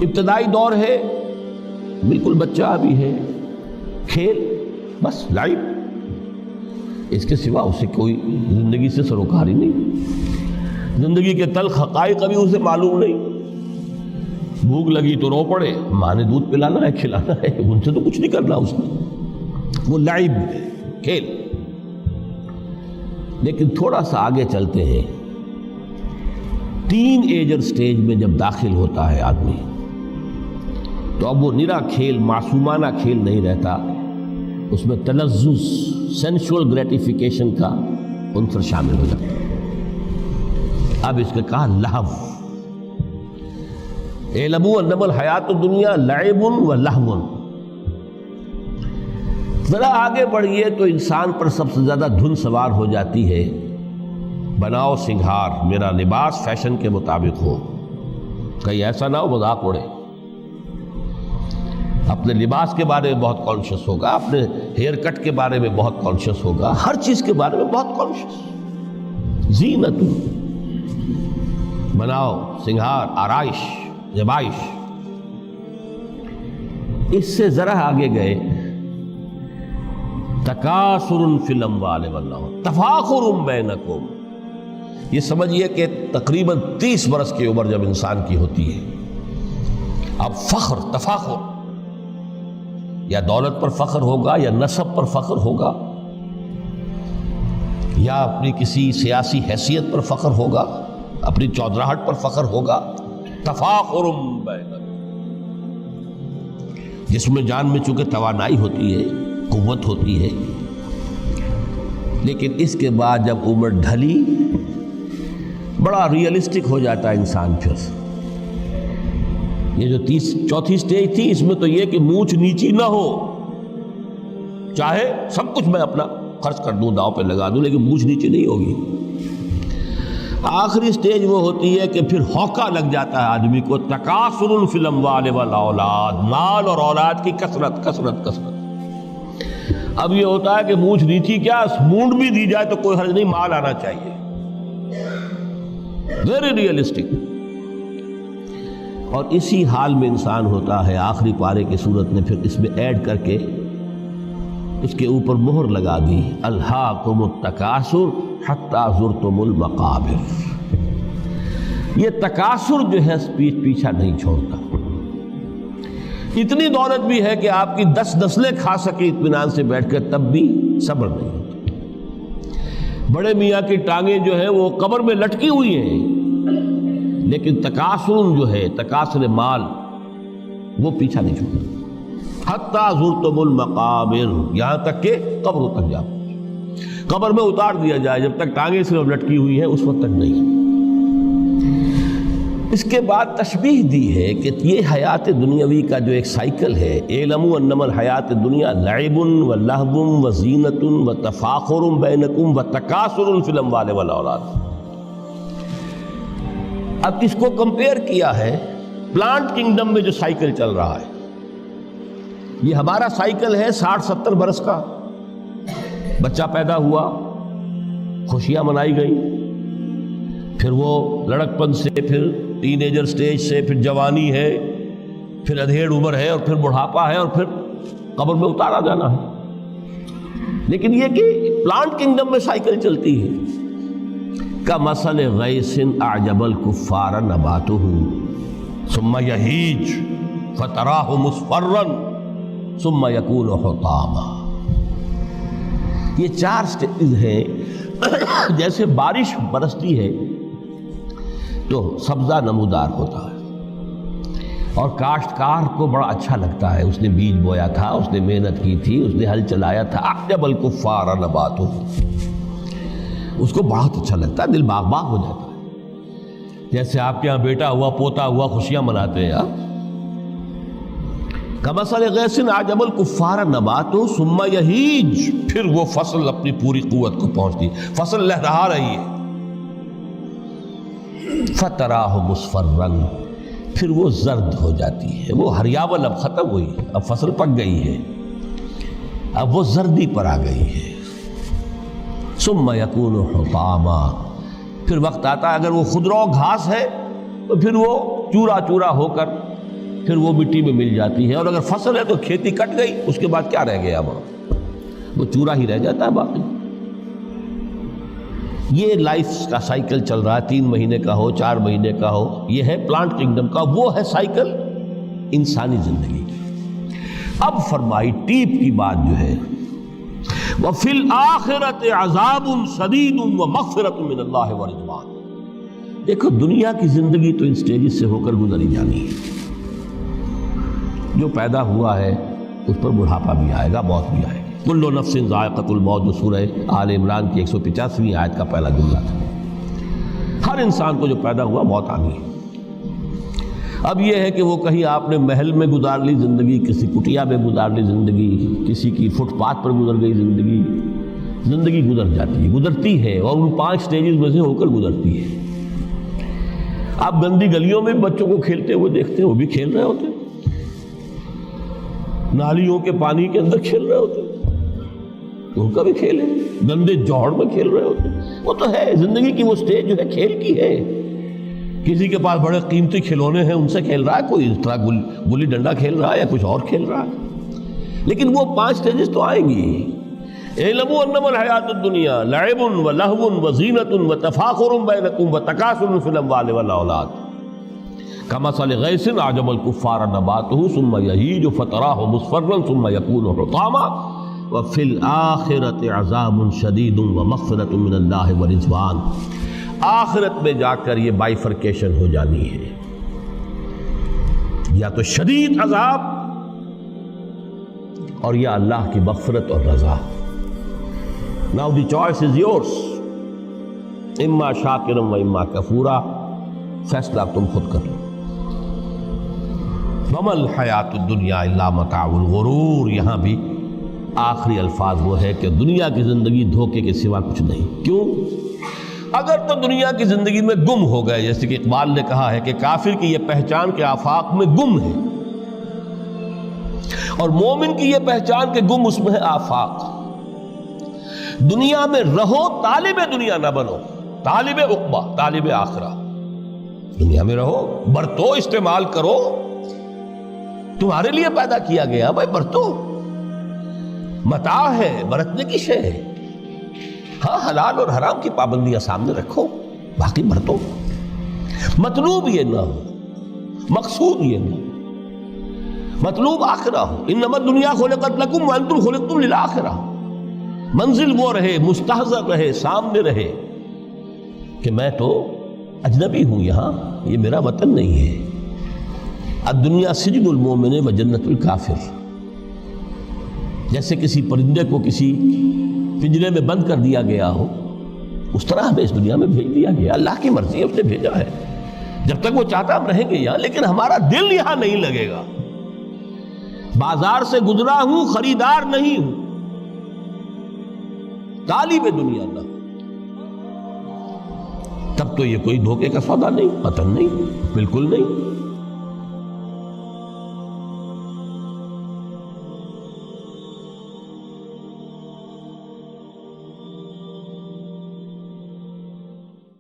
ابتدائی دور ہے، بالکل بچہ ابھی ہے، کھیل بس لائف، اس کے سوا اسے کوئی زندگی سے سروکار ہی نہیں، زندگی کے تلخ حقائق ابھی اسے معلوم نہیں۔ بھوک لگی تو رو پڑے، ماں نے دودھ پلانا ہے، کھلانا ہے، ان سے تو کچھ نہیں کرنا اس نے، وہ لائب ہے، کھیل۔ لیکن تھوڑا سا آگے چلتے ہیں، ٹین ایجر سٹیج میں جب داخل ہوتا ہے آدمی تو اب وہ نرا کھیل، معصومانہ کھیل نہیں رہتا، اس میں تلذذ، سینشول گریٹیفیکیشن کا عنصر شامل ہو جاتا ہے۔ اب اس کے کہا لہو، اعلموا انما الحیات الدنیا لعب و لہو۔ ذرا آگے بڑھئے تو انسان پر سب سے زیادہ دھن سوار ہو جاتی ہے، بناؤ سنگھار، میرا لباس فیشن کے مطابق ہو، کہیں ایسا نہ ہو مذاق اڑے۔ اپنے لباس کے بارے میں بہت کانشیس ہوگا، اپنے ہیئر کٹ کے بارے میں بہت کانشیس ہوگا، ہر چیز کے بارے میں بہت کانشیس۔ زینت، بناؤ سنگھار، آرائش، زیبائش۔ اس سے ذرا آگے گئے، تکاثر فی الاموال والانفس، تفاخر بینکم۔ یہ سمجھیے کہ تقریباً 30 برس کی عمر جب انسان کی ہوتی ہے، اب فخر، تفاخر، یا دولت پر فخر ہوگا، یا نسب پر فخر ہوگا، یا اپنی کسی سیاسی حیثیت پر فخر ہوگا، اپنی چودراہٹ پر فخر ہوگا۔ تفاخر بینکم، جس میں جان میں چونکہ توانائی ہوتی ہے، قوت ہوتی ہے، لیکن اس کے بعد جب عمر ڈھلی، بڑا ریئلسٹک ہو جاتا ہے انسان۔ پھر یہ جو چوتھی سٹیج تھی، اس میں تو یہ کہ مونچھ نیچی نہ ہو، چاہے سب کچھ میں اپنا خرچ کر دوں، داؤ پہ لگا دوں، لیکن مونچھ نیچی نہیں ہوگی۔ آخری سٹیج وہ ہوتی ہے کہ پھر ہوکا لگ جاتا ہے آدمی کو، تکاثر فی الاموال والاولاد، مال اور اولاد کی کثرت کثرت کثرت۔ اب یہ ہوتا ہے کہ مونچھ نیچی کیا، مونڈ بھی دی جائے تو کوئی حرج نہیں، مال آنا چاہیے، ویری ریئلسٹک۔ اور اسی حال میں انسان ہوتا ہے، آخری پارے کی صورت نے پھر اس میں ایڈ کر کے اس کے اوپر مہر لگا دی، الہاکم التکاثر حتی زرتم المقابر۔ یہ تکاثر جو ہے پیچھا نہیں چھوڑتا، اتنی دولت بھی ہے کہ آپ کی 10 نسلیں کھا سکے اطمینان سے بیٹھ کر، تب بھی صبر نہیں ہوتا۔ بڑے میاں کی ٹانگیں جو ہیں وہ قبر میں لٹکی ہوئی ہیں، لیکن تکاثر جو ہے، تکاثر مال، وہ پیچھا نہیں چھوڑتا۔ حتی زرتم المقابر، یہاں تک کہ قبر تک جاؤ، قبر میں اتار دیا جائے، جب تک ٹانگیں صرف لٹکی ہوئی ہیں اس وقت تک نہیں۔ اس کے بعد تشبیہ دی ہے کہ یہ حیات دنیاوی کا جو ایک سائیکل ہے، اعلموا انما الحیات الدنیا لعب و لہو و زینت و تفاخر بینکم و تکاثر فی الاموال والاولاد۔ اب اس کو کمپیئر کیا ہے پلانٹ کنگڈم میں جو سائیکل چل رہا ہے۔ یہ ہمارا سائیکل ہے 60-70 برس کا، بچہ پیدا ہوا، خوشیاں منائی گئی، پھر وہ لڑکپن سے، پھر ٹین ایجر سٹیج سے، پھر جوانی ہے، پھر ادھیڑ عمر ہے، اور پھر بڑھاپا ہے، اور پھر قبر میں اتارا جانا ہے۔ لیکن یہ کہ پلانٹ کنگڈم میں سائیکل چلتی ہے، کمثل غیث اعجب الکفار نباتہ ثم یہیج فتراہ مصفرا ثم یکون حطاما۔ یہ 4 سٹیج ہیں۔ جیسے بارش برستی ہے تو سبزہ نمودار ہوتا ہے، اور کاشتکار کو بڑا اچھا لگتا ہے، اس نے بیج بویا تھا، اس نے محنت کی تھی، اس نے ہل چلایا تھا، اعجب الکفار نباتہ، اس کو بہت اچھا لگتا ہے، دل باغ باغ ہو جاتا ہے۔ جیسے آپ کے یہاں بیٹا ہوا، پوتا ہوا، خوشیاں مناتے ہیں آپ۔ کمثل غیث اعجب الکفار نباتہ ثم یہیج، پھر وہ فصل اپنی پوری قوت کو پہنچتی، فصل لہرا رہی ہے، فتراہ مصفرا، پھر وہ زرد ہو جاتی ہے، وہ ہریاول اب ختم ہوئی، اب فصل پک گئی ہے، اب وہ زردی پر آ گئی ہے۔ ثم یکون حطاما، پھر وقت آتا ہے اگر وہ خضرو گھاس ہے تو پھر وہ چورا چورا ہو کر پھر وہ مٹی میں مل جاتی ہے، اور اگر فصل ہے تو کھیتی کٹ گئی، اس کے بعد کیا رہ گیا وہاں؟ وہ چورا ہی رہ جاتا ہے باقی۔ یہ لائف کا سائیکل چل رہا ہے، 3 مہینے کا ہو، 4 مہینے کا ہو، یہ ہے پلانٹ کنگڈم کا، وہ ہے سائیکل انسانی زندگی کی۔ اب فرمائی ٹیپ کی بات جو ہے، وَفِي الْآخِرَةِ عَذَابٌ شَدِيدٌ وَمَغْفِرَةٌ مِّنَ اللَّهِ وَرِضْوَانٌ۔ دیکھو دنیا کی زندگی تو ان سٹیجز سے ہو کر گزری جانی ہے، جو پیدا ہوا ہے اس پر بڑھاپا بھی آئے گا، موت بھی آئے گی۔ کل نفس ذائقۃ الموت، جو سورہ آل عمران کی 185ویں آیت کا پہلا جملہ تھا۔ ہر انسان کو جو پیدا ہوا موت آنی ہے۔ اب یہ ہے کہ وہ کہیں آپ نے محل میں گزار لی زندگی، کسی کٹیا میں گزار لی زندگی، کسی کی فٹ پاتھ پر گزر گئی زندگی، زندگی گزر جاتی ہے، گزرتی ہے، اور ان 5 سٹیجز میں سے ہو کر گزرتی ہے۔ آپ گندی گلیوں میں بچوں کو کھیلتے ہوئے دیکھتے ہیں، وہ بھی کھیل رہے ہوتے ہیں، نالیوں کے پانی کے اندر کھیل رہے ہوتے ہیں، ان کا بھی کھیل ہے، گندے جوہڑ میں کھیل رہے ہوتے ہیں، وہ تو ہے زندگی کی وہ سٹیج جو ہے کھیل کی ہے۔ کسی کے پاس بڑے قیمتی کھلونے ہیں، ان سے کھیل رہا ہے، کوئی اس طرح گلی ڈنڈا کھیل رہا ہے یا کچھ اور کھیل رہا ہے، لیکن وہ 5 سٹیجز تو آئیں گی۔ اعلموا انما الحیات الدنیا لعب ولہو وزینۃ وتفاخر بینکم وتکاثر فی الاموال والاولاد کمثل غیث اعجب الکفار نباتہ ثم یہیج فتراہ مصفرا ثم یکون حطاما وفی الآخرۃ عذاب شدید ومغفرۃ من اللہ ورضوان۔ آخرت میں جا کر یہ بائیفرکیشن ہو جانی ہے، یا تو شدید عذاب اور یا اللہ کی مغفرت اور رضا۔ Now the choice is yours، اما شاکرا و اما کفورا، فیصلہ تم خود کر لو۔ وما الحیات الدنیا الا متاع الغرور، یہاں بھی آخری الفاظ وہ ہے کہ دنیا کی زندگی دھوکے کے سوا کچھ نہیں۔ کیوں؟ اگر تو دنیا کی زندگی میں گم ہو گئے، جیسے کہ اقبال نے کہا ہے کہ کافر کی یہ پہچان کے آفاق میں گم ہے، اور مومن کی یہ پہچان کے گم اس میں ہے آفاق۔ دنیا میں رہو، طالب دنیا نہ بنو، طالب عقبہ، طالب آخرہ۔ دنیا میں رہو، برتو، استعمال کرو، تمہارے لیے پیدا کیا گیا، بھائی برتو، متاع ہے، برتنے کی شے ہے۔ ہاں حلال اور حرام کی پابندیاں سامنے رکھو، باقی برتو۔ مطلوب یہ نہ ہو، مقصود یہ نہ ہو، مطلوب آخرہ ہو۔ انما الدنیا خلقت لکم وانتم خلقتم للآخرہ۔ منزل وہ رہے، مستحضر رہے، سامنے رہے کہ میں تو اجنبی ہوں، یہاں یہ میرا وطن نہیں ہے۔ الدنیا سجن المومن و جنت الکافر۔ جیسے کسی پرندے کو کسی پنجرے میں بند کر دیا گیا ہو، اس طرح ہمیں اس دنیا میں بھیج دیا گیا، اللہ کی مرضی ہے، اس نے بھیجا ہے۔ جب تک وہ چاہتا ہم رہیں گے یہاں، لیکن ہمارا دل یہاں نہیں لگے گا۔ بازار سے گزرا ہوں، خریدار نہیں ہوں، طالب دنیا نہ، تب تو یہ کوئی دھوکے کا سودا نہیں، وطن نہیں، بالکل نہیں۔